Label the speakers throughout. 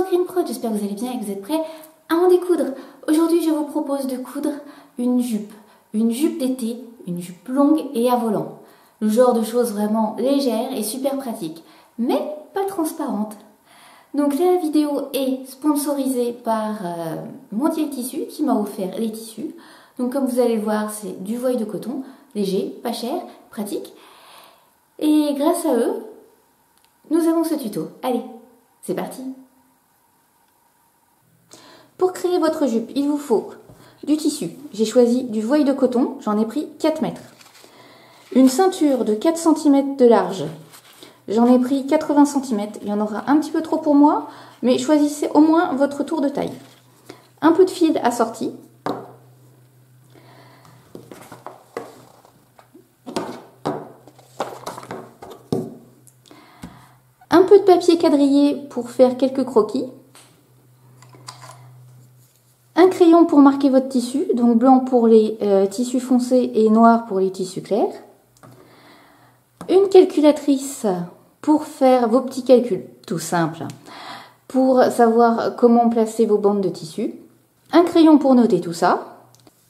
Speaker 1: Green Prod, j'espère que vous allez bien et que vous êtes prêts à en découdre. Aujourd'hui, je vous propose de coudre une jupe d'été, une jupe longue et à volant. Le genre de choses vraiment légères et super pratiques, mais pas transparentes. Donc la vidéo est sponsorisée par Montiel Tissu qui m'a offert les tissus. Donc comme vous allez le voir, c'est du voile de coton, léger, pas cher, pratique. Et grâce à eux, nous avons ce tuto. Allez, c'est parti! Pour créer votre jupe, il vous faut du tissu. J'ai choisi du voile de coton, j'en ai pris 4 mètres. Une ceinture de 4 cm de large, j'en ai pris 80 cm. Il y en aura un petit peu trop pour moi, mais choisissez au moins votre tour de taille. Un peu de fil assorti. Un peu de papier quadrillé pour faire quelques croquis. Un crayon pour marquer votre tissu, donc blanc pour les tissus foncés et noir pour les tissus clairs. Une calculatrice pour faire vos petits calculs, tout simple, pour savoir comment placer vos bandes de tissu. Un crayon pour noter tout ça.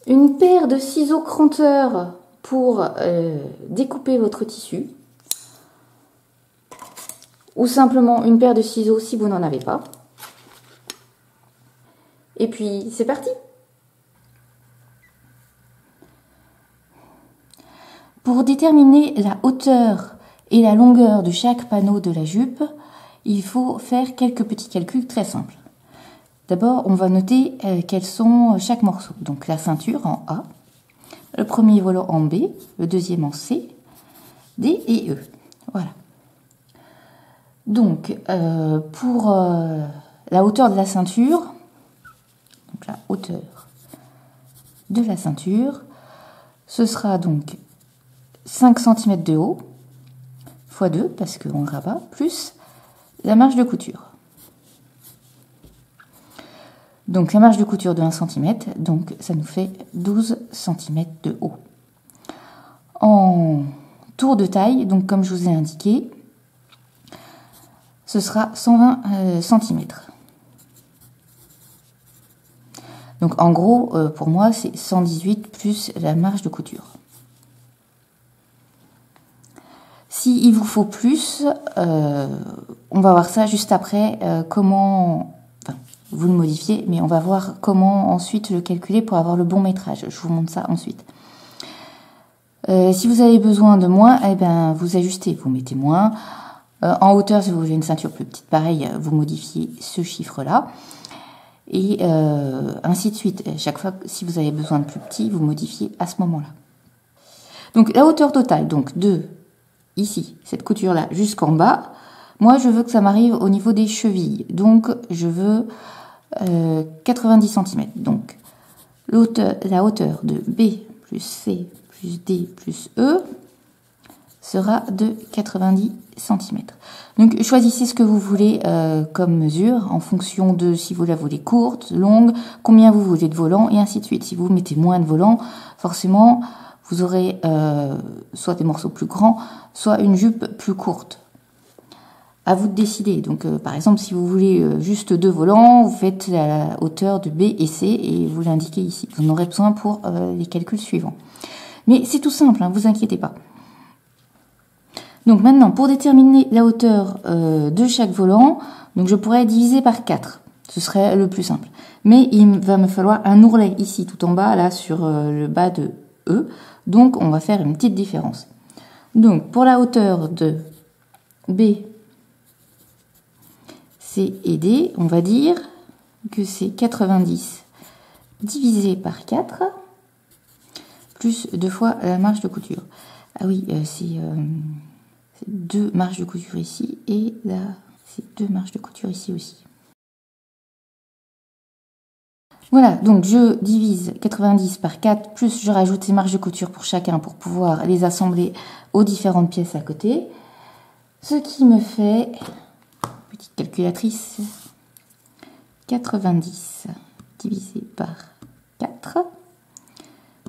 Speaker 1: Une paire de ciseaux cranteurs pour découper votre tissu. Ou simplement une paire de ciseaux si vous n'en avez pas. Et puis, c'est parti! Pour déterminer la hauteur et la longueur de chaque panneau de la jupe, il faut faire quelques petits calculs très simples. D'abord, on va noter quels sont chaque morceau. Donc la ceinture en A, le premier volant en B, le deuxième en C, D et E. Voilà. Donc, pour la hauteur de la ceinture, donc la hauteur de la ceinture, ce sera donc 5 cm de haut, x 2, parce qu'on le rabat, plus la marge de couture. Donc la marge de couture de 1 cm, donc ça nous fait 12 cm de haut. En tour de taille, donc comme je vous ai indiqué, ce sera 120 cm. Donc en gros, pour moi, c'est 118 plus la marge de couture. S'il vous faut plus, on va voir ça juste après, comment, enfin, vous le modifiez, mais on va voir comment ensuite le calculer pour avoir le bon métrage. Je vous montre ça ensuite. Si vous avez besoin de moins, eh ben, vous ajustez, vous mettez moins. En hauteur, si vous voulez une ceinture plus petite, pareil, vous modifiez ce chiffre-là. Et ainsi de suite. Chaque fois, si vous avez besoin de plus petit, vous modifiez à ce moment-là. Donc la hauteur totale, donc de ici, cette couture-là, jusqu'en bas, moi je veux que ça m'arrive au niveau des chevilles. Donc je veux 90 cm. Donc la hauteur de B plus C plus D plus E sera de 90 cm. Donc choisissez ce que vous voulez comme mesure en fonction de si vous la voulez courte, longue, combien vous voulez de volants et ainsi de suite. Si vous mettez moins de volants, forcément vous aurez soit des morceaux plus grands, soit une jupe plus courte. À vous de décider. Donc par exemple si vous voulez juste 2 volants, vous faites la hauteur de B et C et vous l'indiquez ici. Vous en aurez besoin pour les calculs suivants. Mais c'est tout simple, hein, vous inquiétez pas. Donc maintenant, pour déterminer la hauteur de chaque volant, donc je pourrais diviser par 4. Ce serait le plus simple. Mais il va me falloir un ourlet ici, tout en bas, là, sur le bas de E. Donc, on va faire une petite différence. Donc, pour la hauteur de B, C et D, on va dire que c'est 90 divisé par 4, plus 2 fois la marge de couture. Ah oui, c'est 2 marges de couture ici et là c'est 2 marges de couture ici aussi. Voilà, donc je divise 90 par 4 plus je rajoute ces marges de couture pour chacun pour pouvoir les assembler aux différentes pièces à côté, ce qui me fait, petite calculatrice, 90 divisé par 4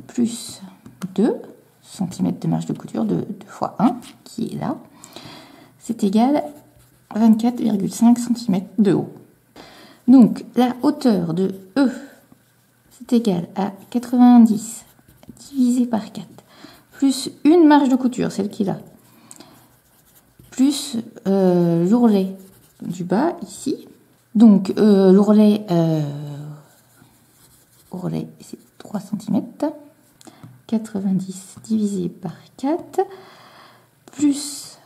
Speaker 1: plus 2 cm de marge de couture de 2 fois 1 qui est là, c'est égal à 24,5 cm de haut. Donc, la hauteur de E, c'est égal à 90 divisé par 4, plus une marge de couture, celle qu'il a, plus l'ourlet du bas, ici. Donc, l'ourlet, c'est 3 cm. 90 divisé par 4, plus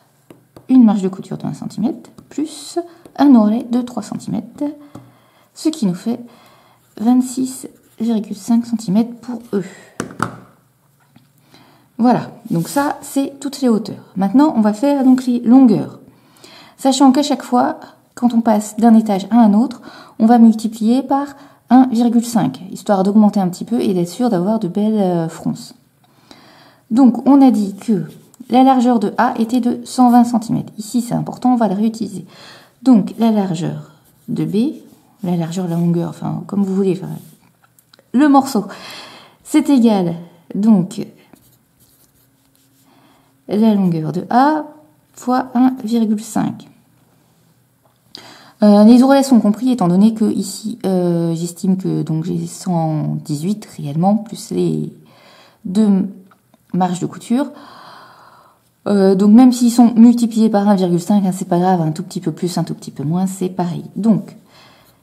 Speaker 1: une marge de couture de 1 cm, plus un ourlet de 3 cm, ce qui nous fait 26,5 cm pour E. Voilà, donc ça, c'est toutes les hauteurs. Maintenant, on va faire donc les longueurs. Sachant qu'à chaque fois, quand on passe d'un étage à un autre, on va multiplier par 1,5, histoire d'augmenter un petit peu et d'être sûr d'avoir de belles fronces. Donc, on a dit que la largeur de A était de 120 cm. Ici, c'est important, on va le réutiliser. Donc, la largeur de B, la largeur, la longueur, enfin, comme vous voulez, enfin, le morceau, c'est égal, donc, la longueur de A fois 1,5. Les ourlets sont compris étant donné que ici j'estime que donc j'ai 118 réellement plus les 2 marges de couture. Donc même s'ils sont multipliés par 1,5, hein, c'est pas grave, un tout petit peu plus, un tout petit peu moins, c'est pareil. Donc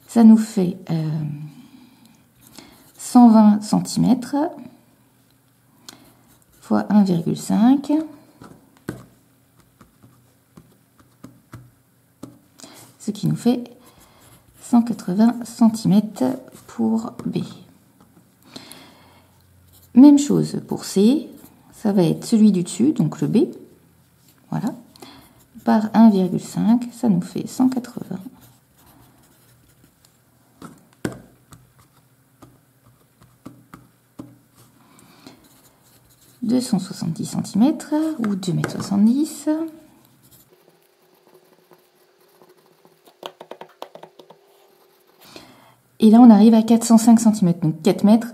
Speaker 1: ça nous fait 120 cm fois 1,5. Ce qui nous fait 180 cm pour B. Même chose pour C, ça va être celui du dessus, donc le B, voilà, par 1,5, ça nous fait 180. « 270 cm ou 2,70 m. Et là, on arrive à 405 cm, donc 4 mètres.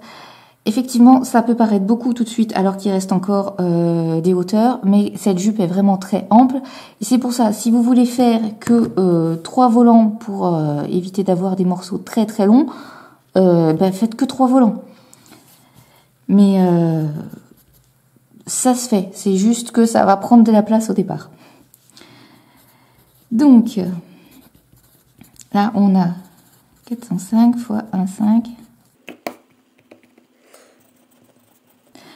Speaker 1: Effectivement, ça peut paraître beaucoup tout de suite, alors qu'il reste encore des hauteurs, mais cette jupe est vraiment très ample. Et c'est pour ça, si vous voulez faire que 3 volants pour éviter d'avoir des morceaux très très longs, faites que 3 volants. Mais ça se fait, c'est juste que ça va prendre de la place au départ. Donc, là, on a 405 fois 1,5.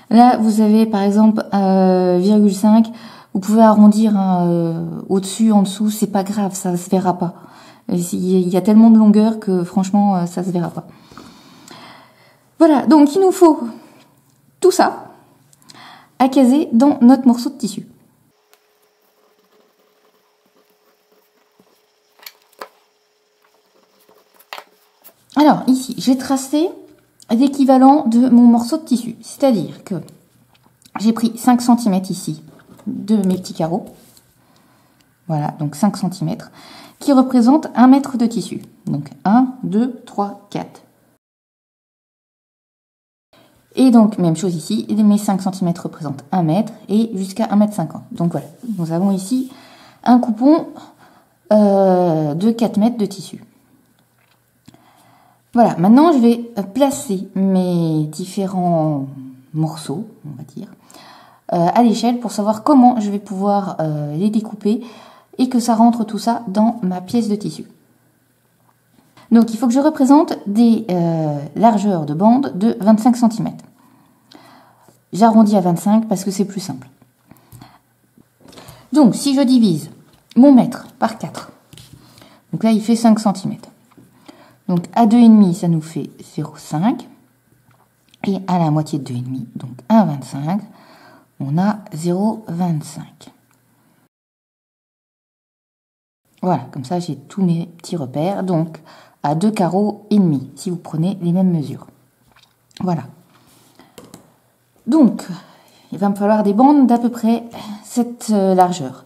Speaker 1: Là, vous avez par exemple 0,5. Vous pouvez arrondir au-dessus, en dessous, c'est pas grave, ça se verra pas. Il y a tellement de longueur que franchement, ça se verra pas. Voilà, donc il nous faut tout ça à caser dans notre morceau de tissu. Alors ici, j'ai tracé l'équivalent de mon morceau de tissu. C'est-à-dire que j'ai pris 5 cm ici de mes petits carreaux. Voilà, donc 5 cm, qui représentent 1 mètre de tissu. Donc 1, 2, 3, 4. Et donc, même chose ici, mes 5 cm représentent 1 mètre et jusqu'à 1,50 m. Donc voilà, nous avons ici un coupon de 4 mètres de tissu. Voilà, maintenant je vais placer mes différents morceaux, on va dire, à l'échelle pour savoir comment je vais pouvoir les découper et que ça rentre tout ça dans ma pièce de tissu. Donc il faut que je représente des largeurs de bande de 25 cm. J'arrondis à 25 parce que c'est plus simple. Donc si je divise mon mètre par 4, donc là il fait 5 cm. Donc à 2,5 ça nous fait 0,5. Et à la moitié de 2,5, donc 1,25, on a 0,25. Voilà, comme ça j'ai tous mes petits repères. Donc à 2 carreaux et demi, si vous prenez les mêmes mesures. Voilà. Donc, il va me falloir des bandes d'à peu près cette largeur.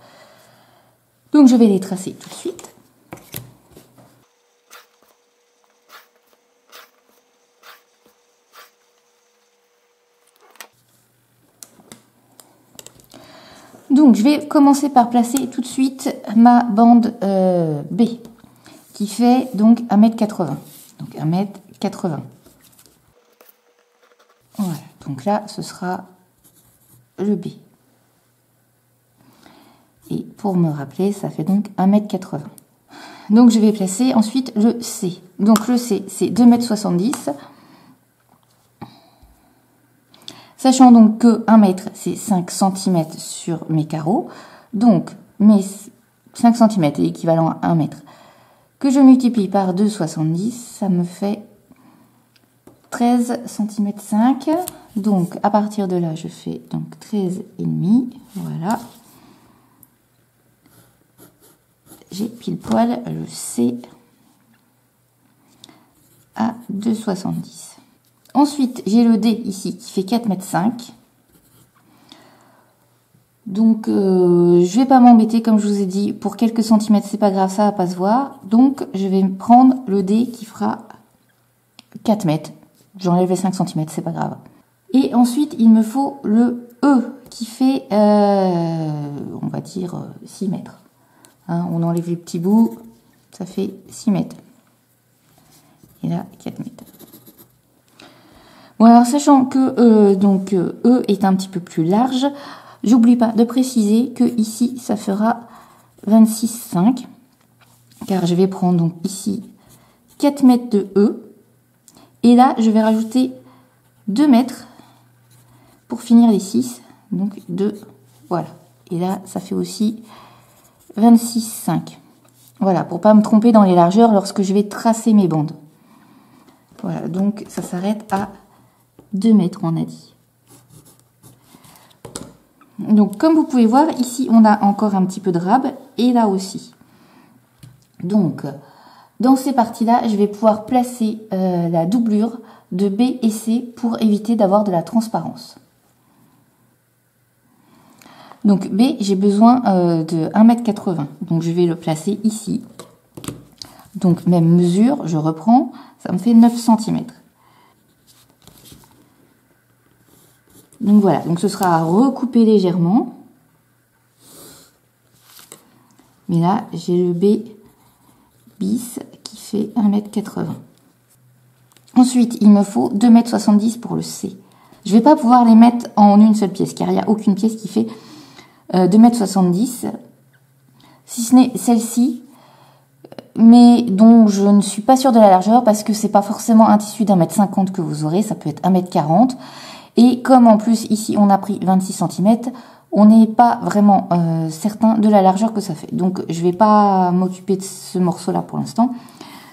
Speaker 1: Donc je vais les tracer tout de suite. Donc je vais commencer par placer tout de suite ma bande B, qui fait donc 1,80 m. Donc 1,80 m. Voilà, donc là, ce sera le B. Et pour me rappeler, ça fait donc 1,80 m. Donc je vais placer ensuite le C. Donc le C, c'est 2,70 m. Sachant donc que 1 mètre, c'est 5 cm sur mes carreaux. Donc mes 5 cm est équivalent à 1 mètre. Que je multiplie par 2,70, ça me fait 13 cm 5. Donc à partir de là, je fais donc 13,5. Voilà. J'ai pile poil le C à 2,70. Ensuite, j'ai le D ici qui fait 4,5 m. Donc, je vais pas m'embêter, comme je vous ai dit, pour quelques centimètres, c'est pas grave, ça va pas se voir. Donc, je vais prendre le D qui fera 4 mètres. J'enlève les 5 cm, c'est pas grave. Et ensuite, il me faut le E qui fait, on va dire, 6 mètres. Hein, on enlève les petits bouts, ça fait 6 mètres. Et là, 4 mètres. Bon, alors, sachant que E est un petit peu plus large, j'oublie pas de préciser que ici, ça fera 26,5. Car je vais prendre donc ici 4 mètres de E. Et là, je vais rajouter 2 mètres pour finir les 6. Donc 2, voilà. Et là, ça fait aussi 26,5. Voilà, pour pas me tromper dans les largeurs lorsque je vais tracer mes bandes. Voilà, donc ça s'arrête à 2 mètres, on a dit. Donc, comme vous pouvez voir, ici, on a encore un petit peu de rab, et là aussi. Donc, dans ces parties-là, je vais pouvoir placer la doublure de B et C pour éviter d'avoir de la transparence. Donc, B, j'ai besoin de 1,80 m. Donc, je vais le placer ici. Donc, même mesure, je reprends, ça me fait 9 cm. Donc voilà, donc ce sera à recouper légèrement. Mais là, j'ai le B bis qui fait 1,80 m. Ensuite, il me faut 2,70 m pour le C. Je ne vais pas pouvoir les mettre en une seule pièce, car il n'y a aucune pièce qui fait 2,70 m. Si ce n'est celle-ci, mais dont je ne suis pas sûre de la largeur, parce que c'est pas forcément un tissu d'1,50 m que vous aurez, ça peut être 1,40 m. Et comme en plus ici on a pris 26 cm, on n'est pas vraiment certain de la largeur que ça fait. Donc je vais pas m'occuper de ce morceau-là pour l'instant.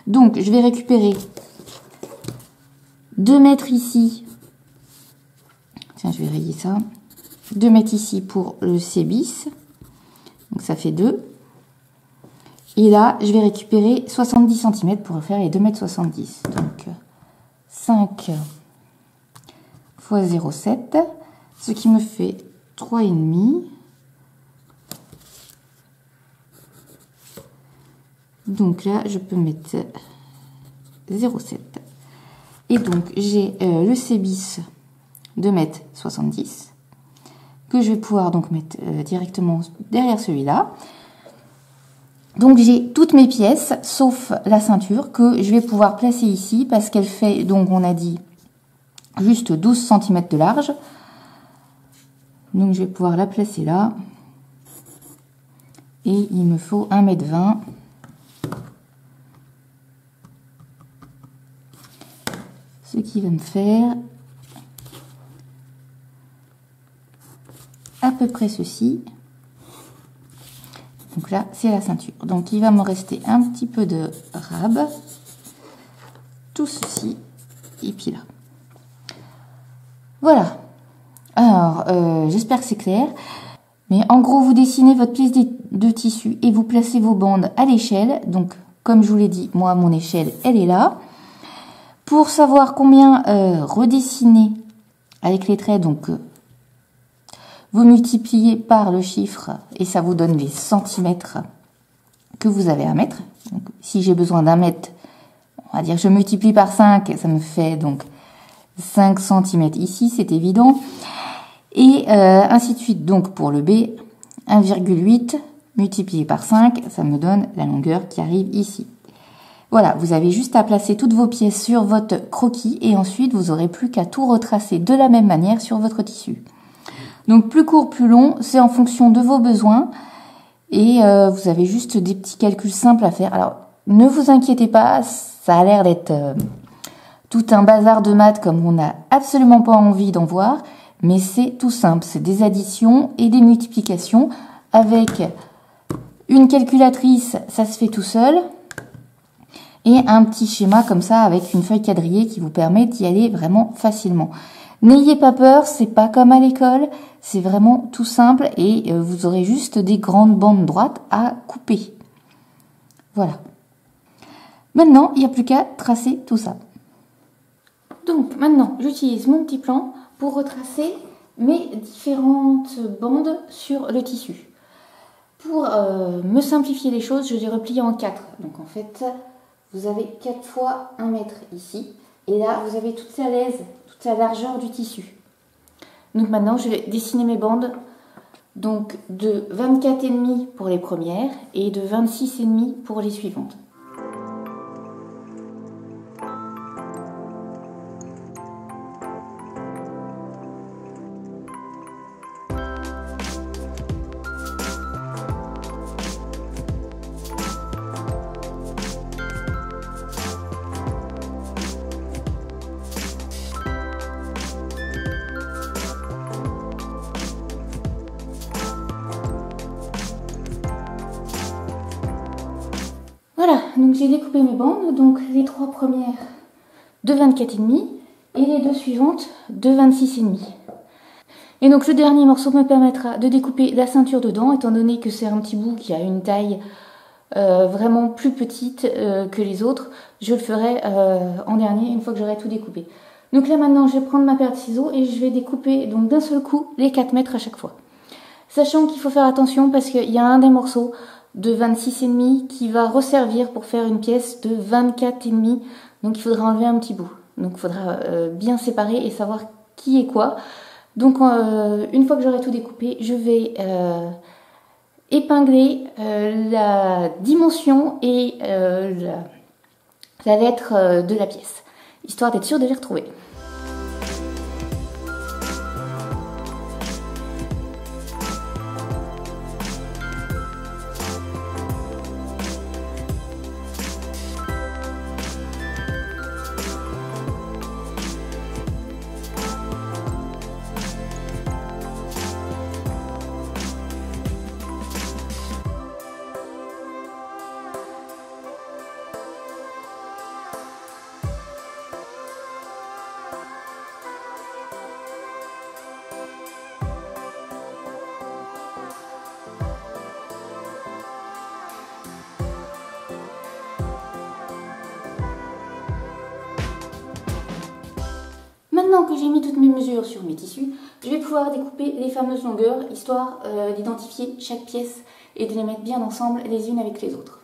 Speaker 1: Donc je vais récupérer 2 mètres ici. Tiens, je vais rayer ça. 2 mètres ici pour le C bis. Donc ça fait 2. Et là, je vais récupérer 70 cm pour faire les 2,70 m. Donc 5 fois 0,7, ce qui me fait 3,5. Donc là, je peux mettre 0,7. Et donc, j'ai le C bis de 2,70 m que je vais pouvoir donc mettre directement derrière celui-là. Donc, j'ai toutes mes pièces, sauf la ceinture, que je vais pouvoir placer ici parce qu'elle fait, donc on a dit, juste 12 cm de large. Donc, je vais pouvoir la placer là. Et il me faut 1,20 m. Ce qui va me faire à peu près ceci. Donc là, c'est la ceinture. Donc, il va me rester un petit peu de rab. Tout ceci. Et puis là. Voilà. Alors, j'espère que c'est clair. Mais en gros, vous dessinez votre pièce de tissu et vous placez vos bandes à l'échelle. Donc, comme je vous l'ai dit, moi, mon échelle, elle est là. Pour savoir combien redessiner avec les traits, donc vous multipliez par le chiffre et ça vous donne les centimètres que vous avez à mettre. Donc, si j'ai besoin d'un mètre, on va dire que je multiplie par 5, ça me fait donc 5 cm ici, c'est évident. Et ainsi de suite. Donc pour le B, 1,8 multiplié par 5, ça me donne la longueur qui arrive ici. Voilà, vous avez juste à placer toutes vos pièces sur votre croquis et ensuite vous aurez plus qu'à tout retracer de la même manière sur votre tissu. Donc plus court, plus long, c'est en fonction de vos besoins et vous avez juste des petits calculs simples à faire. Alors ne vous inquiétez pas, ça a l'air d'être tout un bazar de maths comme on n'a absolument pas envie d'en voir, mais c'est tout simple, c'est des additions et des multiplications avec une calculatrice, ça se fait tout seul. Et un petit schéma comme ça avec une feuille quadrillée qui vous permet d'y aller vraiment facilement. N'ayez pas peur, c'est pas comme à l'école, c'est vraiment tout simple et vous aurez juste des grandes bandes droites à couper. Voilà. Maintenant, il n'y a plus qu'à tracer tout ça. Donc maintenant, j'utilise mon petit plan pour retracer mes différentes bandes sur le tissu. Pour me simplifier les choses, je les replie en 4. Donc en fait, vous avez 4 fois 1 mètre ici. Et là, vous avez toute la largeur du tissu. Donc maintenant, je vais dessiner mes bandes donc de 24,5 pour les premières et de 26,5 pour les suivantes. Voilà, donc j'ai découpé mes bandes, donc les 3 premières de 24,5 et les 2 suivantes de 26,5. Et donc le dernier morceau me permettra de découper la ceinture dedans, étant donné que c'est un petit bout qui a une taille vraiment plus petite que les autres. Je le ferai en dernier une fois que j'aurai tout découpé. Donc là maintenant je vais prendre ma paire de ciseaux et je vais découper donc d'un seul coup les 4 mètres à chaque fois. Sachant qu'il faut faire attention parce qu'il y a un des morceaux de 26,5 qui va resservir pour faire une pièce de 24,5. Donc il faudra enlever un petit bout. Donc il faudra bien séparer et savoir qui est quoi. Donc une fois que j'aurai tout découpé, je vais épingler la dimension et la lettre de la pièce, histoire d'être sûre de les retrouver. Maintenant que j'ai mis toutes mes mesures sur mes tissus, je vais pouvoir découper les fameuses longueurs, histoire d'identifier chaque pièce et de les mettre bien ensemble les unes avec les autres.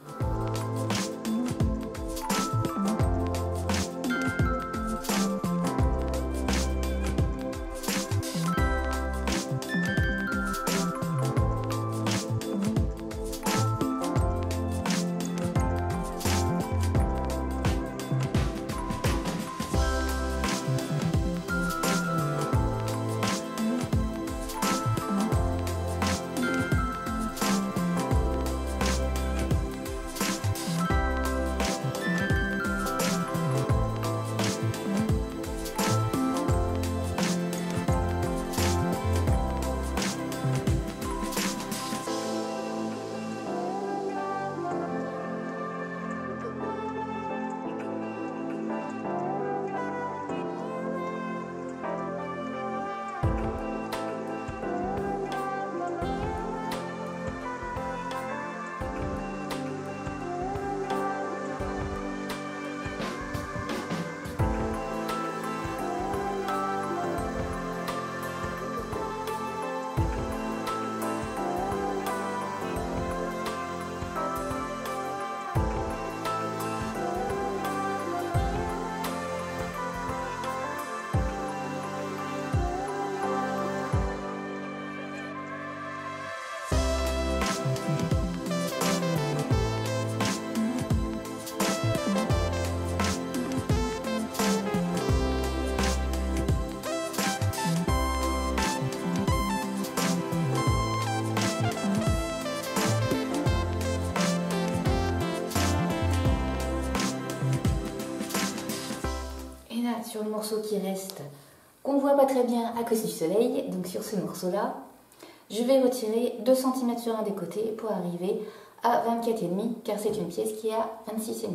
Speaker 1: là, sur le morceau qui reste, qu'on ne voit pas très bien à cause du soleil, donc sur ce morceau-là, je vais retirer 2 cm sur un des côtés pour arriver à 24,5 car c'est une pièce qui est à 26,5.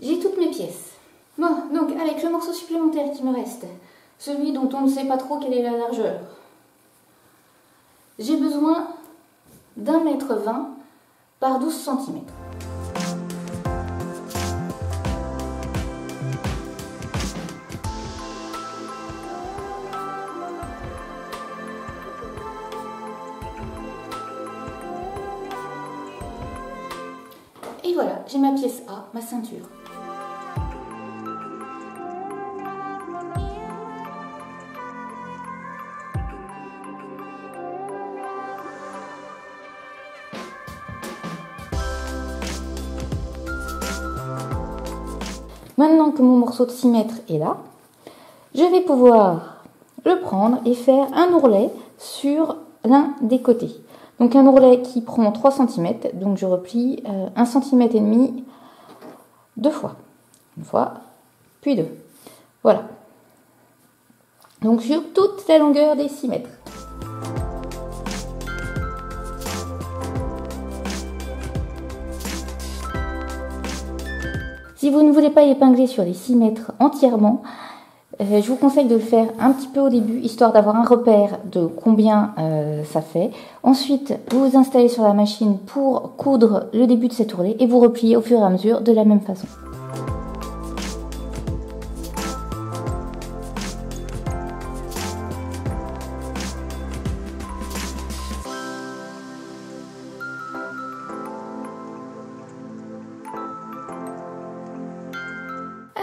Speaker 1: J'ai toutes mes pièces. Bon, donc avec le morceau supplémentaire qui me reste, celui dont on ne sait pas trop quelle est la largeur, j'ai besoin d'1,20 m par 12 cm. Et voilà, j'ai ma pièce A, ma ceinture. Maintenant que mon morceau de 6 mètres est là, je vais pouvoir le prendre et faire un ourlet sur l'un des côtés. Donc un ourlet qui prend 3 cm, donc je replie 1,5 cm 2 fois. Une fois, puis 2. Voilà. Donc sur toute la longueur des 6 mètres. Si vous ne voulez pas épingler sur les 6 mètres entièrement, je vous conseille de le faire un petit peu au début, histoire d'avoir un repère de combien ça fait. Ensuite, vous vous installez sur la machine pour coudre le début de cet ourlet et vous repliez au fur et à mesure de la même façon.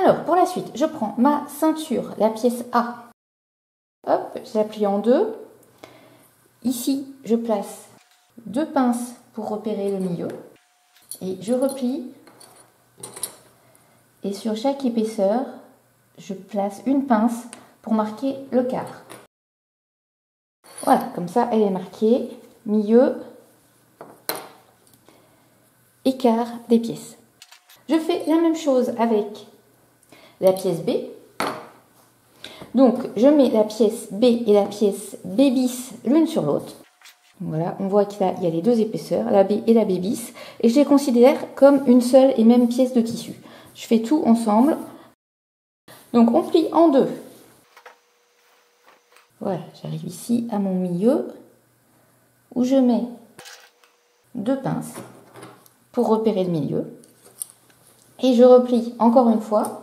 Speaker 1: Alors, pour la suite, je prends ma ceinture, la pièce A. Hop, je la plie en deux. Ici, je place 2 pinces pour repérer le milieu. Et je replie. Et sur chaque épaisseur, je place une pince pour marquer le quart. Voilà, comme ça, elle est marquée. Milieu et quart des pièces. Je fais la même chose avec la pièce B. Donc, je mets la pièce B et la pièce B bis l'une sur l'autre. Voilà, on voit qu'il y a les 2 épaisseurs, la B et la B bis, et je les considère comme une seule et même pièce de tissu. Je fais tout ensemble. Donc, on plie en 2. Voilà, j'arrive ici à mon milieu, où je mets 2 pinces pour repérer le milieu. Et je replie encore une fois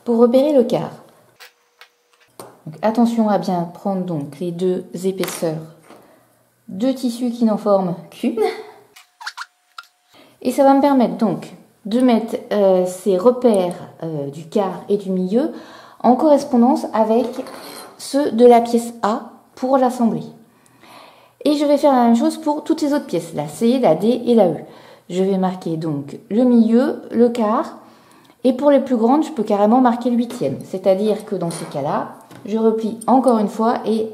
Speaker 1: pour repérer le quart. Donc, attention à bien prendre donc les 2 épaisseurs de tissu qui n'en forment qu'une. Et ça va me permettre donc de mettre ces repères du quart et du milieu en correspondance avec ceux de la pièce A pour l'assembler. Et je vais faire la même chose pour toutes les autres pièces, la C, la D et la E. Je vais marquer donc le milieu, le quart. Et pour les plus grandes, je peux carrément marquer le 8e. C'est-à-dire que dans ces cas-là, je replie encore une fois et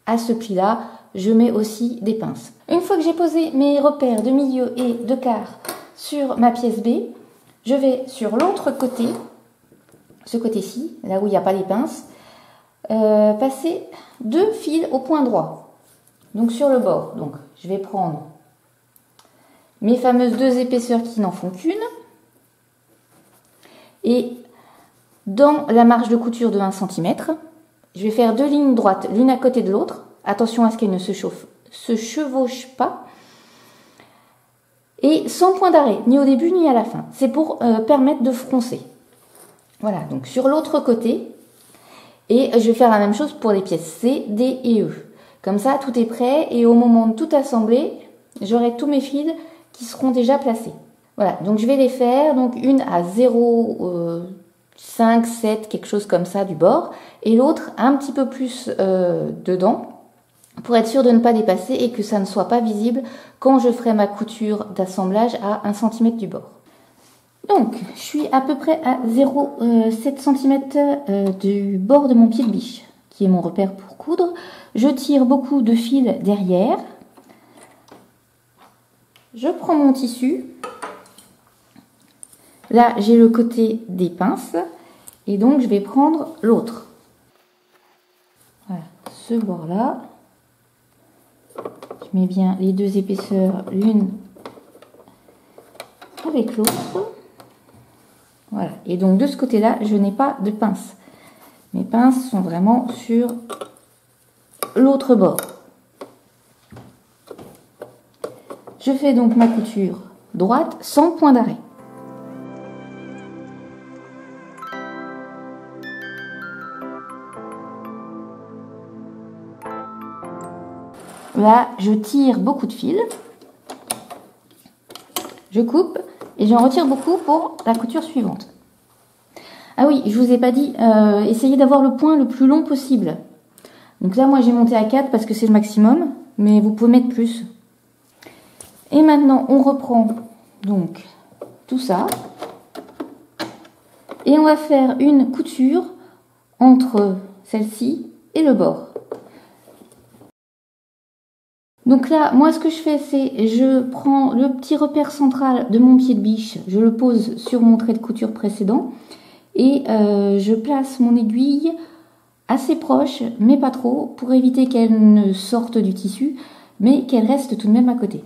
Speaker 1: à ce pli-là, je mets aussi des pinces. Une fois que j'ai posé mes repères de milieu et de quart sur ma pièce B, je vais sur l'autre côté, ce côté-ci, là où il n'y a pas les pinces, passer 2 fils au point droit. Donc sur le bord. Donc je vais prendre mes fameuses 2 épaisseurs qui n'en font qu'une. Et dans la marge de couture de 1 cm, je vais faire 2 lignes droites, l'une à côté de l'autre. Attention à ce qu'elles ne se chevauchent pas. Et sans point d'arrêt, ni au début ni à la fin. C'est pour permettre de froncer. Voilà, donc sur l'autre côté. Et je vais faire la même chose pour les pièces C, D et E. Comme ça, tout est prêt et au moment de tout assembler, j'aurai tous mes fils qui seront déjà placés. Voilà, donc je vais les faire, donc une à 0,5, 7, quelque chose comme ça du bord, et l'autre un petit peu plus dedans, pour être sûr de ne pas dépasser et que ça ne soit pas visible quand je ferai ma couture d'assemblage à 1 cm du bord. Donc, je suis à peu près à 0,7 cm du bord de mon pied de biche, qui est mon repère pour coudre. Je tire beaucoup de fil derrière. Je prends mon tissu. Là, j'ai le côté des pinces. Et donc, je vais prendre l'autre. Voilà, ce bord-là. Je mets bien les deux épaisseurs l'une avec l'autre. Voilà. Et donc, de ce côté-là, je n'ai pas de pince. Mes pinces sont vraiment sur l'autre bord. Je fais donc ma couture droite sans point d'arrêt. Là, je tire beaucoup de fil. Je coupe et j'en retire beaucoup pour la couture suivante. Ah oui, je vous ai pas dit, essayez d'avoir le point le plus long possible. Donc là, moi, j'ai monté à 4 parce que c'est le maximum, mais vous pouvez mettre plus. Et maintenant, on reprend donc tout ça. Et on va faire une couture entre celle-ci et le bord. Donc là, moi, ce que je fais, c'est je prends le petit repère central de mon pied de biche, je le pose sur mon trait de couture précédent et je place mon aiguille assez proche, mais pas trop, pour éviter qu'elle ne sorte du tissu, mais qu'elle reste tout de même à côté.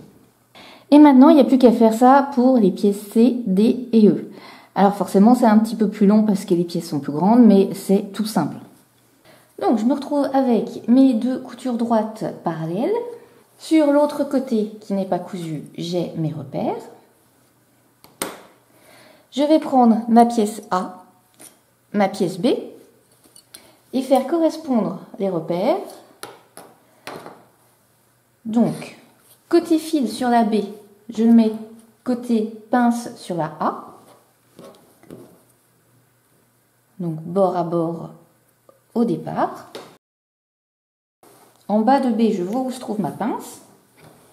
Speaker 1: Et maintenant, il n'y a plus qu'à faire ça pour les pièces C, D et E. Alors forcément, c'est un petit peu plus long parce que les pièces sont plus grandes, mais c'est tout simple. Donc, je me retrouve avec mes deux coutures droites parallèles. Sur l'autre côté qui n'est pas cousu, j'ai mes repères. Je vais prendre ma pièce A, ma pièce B et faire correspondre les repères. Donc, côté fil sur la B, je le mets côté pince sur la A. Donc, bord à bord au départ. En bas de B, je vois où se trouve ma pince.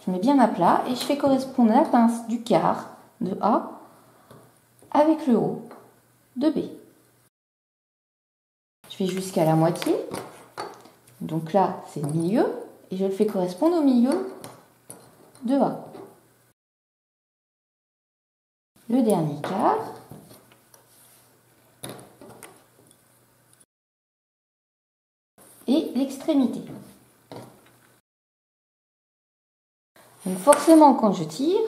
Speaker 1: Je mets bien à plat et je fais correspondre la pince du quart de A avec le haut de B. Je vais jusqu'à la moitié. Donc là, c'est le milieu. Et je le fais correspondre au milieu de A. Le dernier quart. Et l'extrémité. Donc forcément, quand je tire,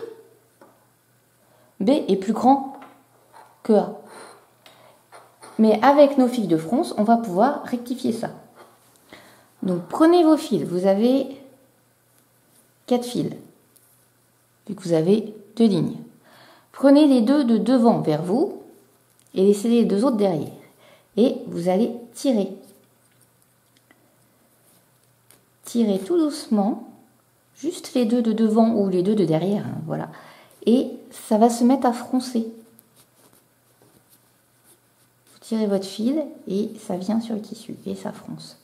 Speaker 1: B est plus grand que A. Mais avec nos fils de fronce, on va pouvoir rectifier ça. Donc prenez vos fils, vous avez 4 fils, vu que vous avez 2 lignes. Prenez les deux de devant vers vous et laissez les deux autres derrière. Et vous allez tirer. Tirez tout doucement. Juste les deux de devant ou les deux de derrière, hein, voilà. Et ça va se mettre à froncer. Vous tirez votre fil et ça vient sur le tissu et ça fronce.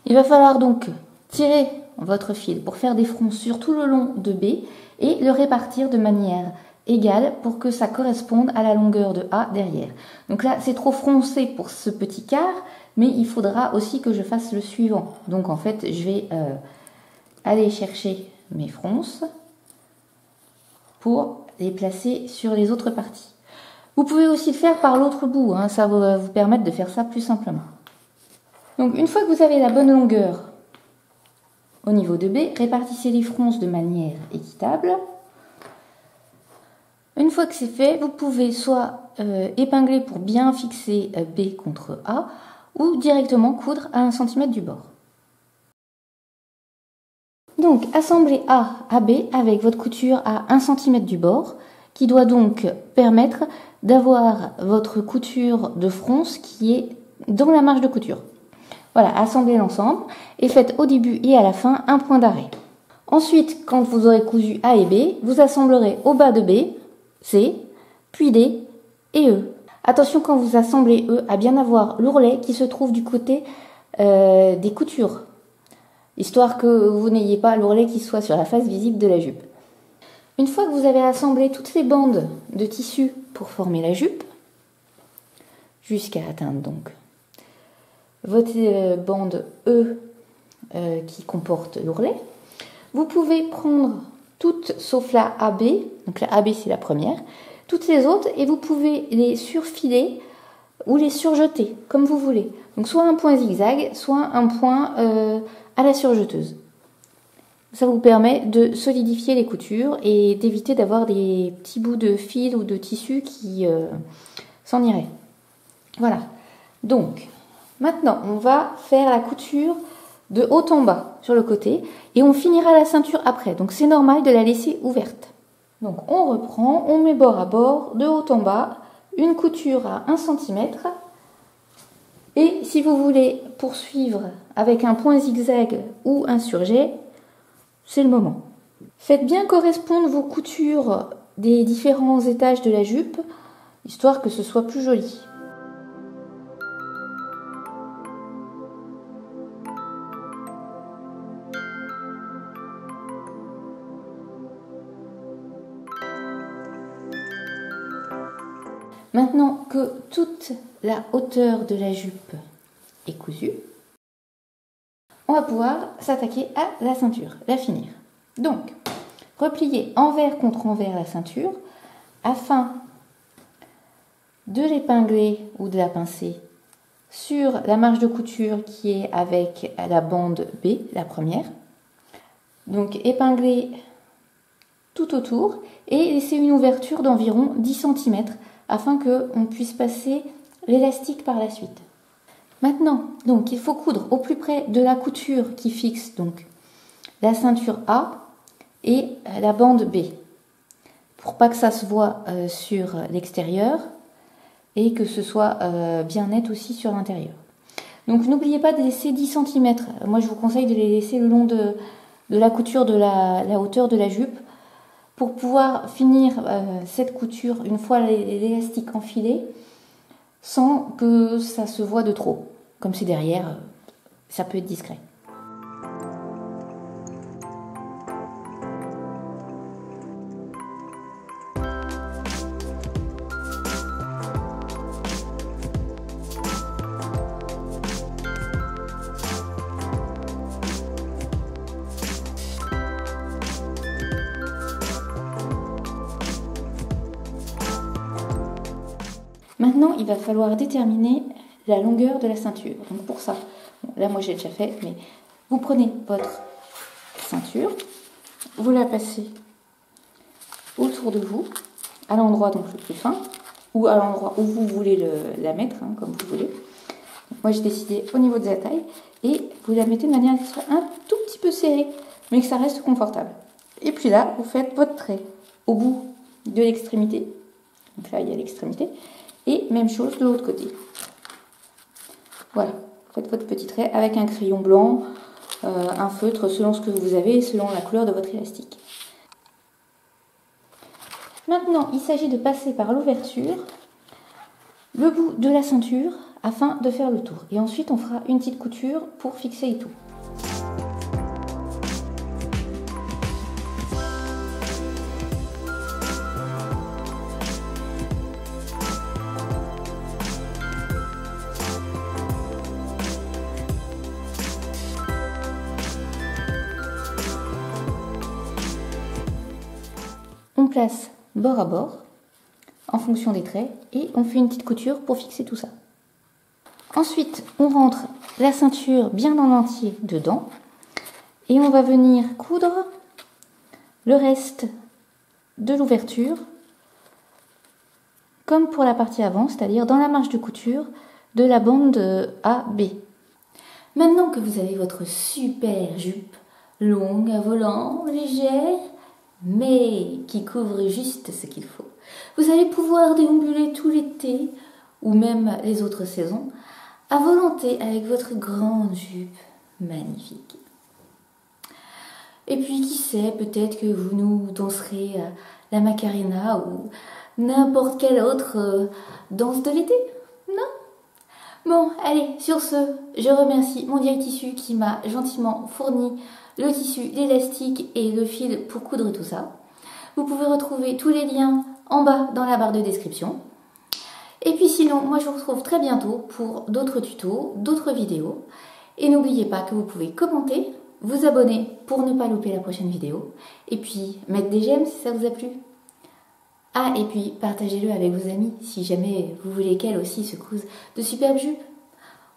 Speaker 1: Il va falloir donc tirer votre fil pour faire des fronces sur tout le long de B et le répartir de manière égale pour que ça corresponde à la longueur de A derrière. Donc là, c'est trop froncé pour ce petit quart, mais il faudra aussi que je fasse le suivant. Donc en fait, je vais aller chercher mes fronces pour les placer sur les autres parties. Vous pouvez aussi le faire par l'autre bout, hein, ça va vous permettre de faire ça plus simplement. Donc une fois que vous avez la bonne longueur au niveau de B, répartissez les fronces de manière équitable. Une fois que c'est fait, vous pouvez soit épingler pour bien fixer B contre A, ou directement coudre à 1 cm du bord. Donc, assemblez A à B avec votre couture à 1 cm du bord, qui doit donc permettre d'avoir votre couture de fronce qui est dans la marge de couture. Voilà, assemblez l'ensemble et faites au début et à la fin un point d'arrêt. Ensuite, quand vous aurez cousu A et B, vous assemblerez au bas de B, C, puis D et E. Attention quand vous assemblez E à bien avoir l'ourlet qui se trouve du côté des coutures. histoire que vous n'ayez pas l'ourlet qui soit sur la face visible de la jupe. Une fois que vous avez assemblé toutes les bandes de tissu pour former la jupe, jusqu'à atteindre donc votre bande E qui comporte l'ourlet, vous pouvez prendre toutes sauf la AB, donc la AB c'est la première, toutes les autres, et vous pouvez les surfiler ou les surjeter, comme vous voulez. Donc soit un point zigzag, soit un point à la surjeteuse. Ça vous permet de solidifier les coutures et d'éviter d'avoir des petits bouts de fil ou de tissu qui s'en iraient. Voilà. Donc, maintenant, on va faire la couture de haut en bas sur le côté et on finira la ceinture après. Donc, c'est normal de la laisser ouverte. Donc, on reprend, on met bord à bord, de haut en bas, une couture à 1 cm. Et si vous voulez poursuivre avec un point zigzag ou un surjet, c'est le moment. Faites bien correspondre vos coutures des différents étages de la jupe, histoire que ce soit plus joli. Maintenant que toute la hauteur de la jupe est cousue, on va pouvoir s'attaquer à la ceinture, la finir. Donc, replier envers contre envers la ceinture afin de l'épingler ou de la pincer sur la marge de couture qui est avec la bande B, la première. Donc, épingler tout autour et laisser une ouverture d'environ 10 cm afin qu'on puisse passer l'élastique par la suite. Maintenant, donc, il faut coudre au plus près de la couture qui fixe donc la ceinture A et la bande B, pour pas que ça se voit sur l'extérieur et que ce soit bien net aussi sur l'intérieur. Donc n'oubliez pas de laisser 10 cm. Moi je vous conseille de les laisser le long de la couture de la hauteur de la jupe pour pouvoir finir cette couture une fois l'élastique enfilé sans que ça se voit de trop. Comme c'est derrière, ça peut être discret. Maintenant, il va falloir déterminer la longueur de la ceinture. Donc pour ça, bon, là moi j'ai déjà fait, mais vous prenez votre ceinture, vous la passez autour de vous, à l'endroit donc le plus fin, ou à l'endroit où vous voulez la mettre, hein, comme vous voulez. Donc moi j'ai décidé au niveau de la taille, et vous la mettez de manière à ce soit un tout petit peu serrée, mais que ça reste confortable. Et puis là, vous faites votre trait au bout de l'extrémité. Donc là, il y a l'extrémité. Et même chose de l'autre côté. Voilà, faites votre petit trait avec un crayon blanc, un feutre selon ce que vous avez et selon la couleur de votre élastique. Maintenant, il s'agit de passer par l'ouverture le bout de la ceinture afin de faire le tour. Et ensuite, on fera une petite couture pour fixer et tout. On place bord à bord en fonction des traits et on fait une petite couture pour fixer tout ça. Ensuite, on rentre la ceinture bien en entier dedans et on va venir coudre le reste de l'ouverture comme pour la partie avant, c'est-à-dire dans la marge de couture de la bande AB. Maintenant que vous avez votre super jupe longue à volant, légère, mais qui couvre juste ce qu'il faut, vous allez pouvoir déambuler tout l'été ou même les autres saisons à volonté avec votre grande jupe magnifique. Et puis qui sait, peut-être que vous nous danserez la Macarena ou n'importe quelle autre danse de l'été, non? Bon, allez, sur ce, je remercie Mondial Tissu qui m'a gentiment fourni le tissu, l'élastique et le fil pour coudre tout ça. Vous pouvez retrouver tous les liens en bas dans la barre de description. Et puis sinon, moi je vous retrouve très bientôt pour d'autres tutos, d'autres vidéos. Et n'oubliez pas que vous pouvez commenter, vous abonner pour ne pas louper la prochaine vidéo. Et puis mettre des j'aime si ça vous a plu. Ah, et puis partagez-le avec vos amis si jamais vous voulez qu'elles aussi se cousent de superbes jupes.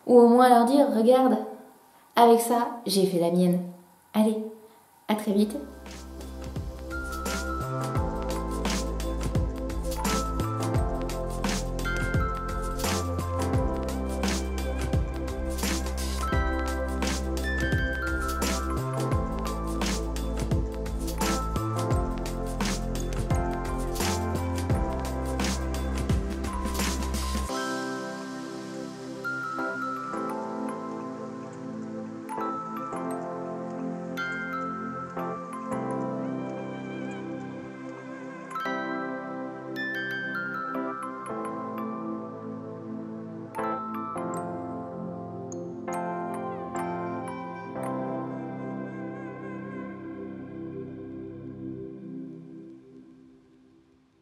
Speaker 1: Ou au moins leur dire, regarde, avec ça, j'ai fait la mienne. Allez, à très vite.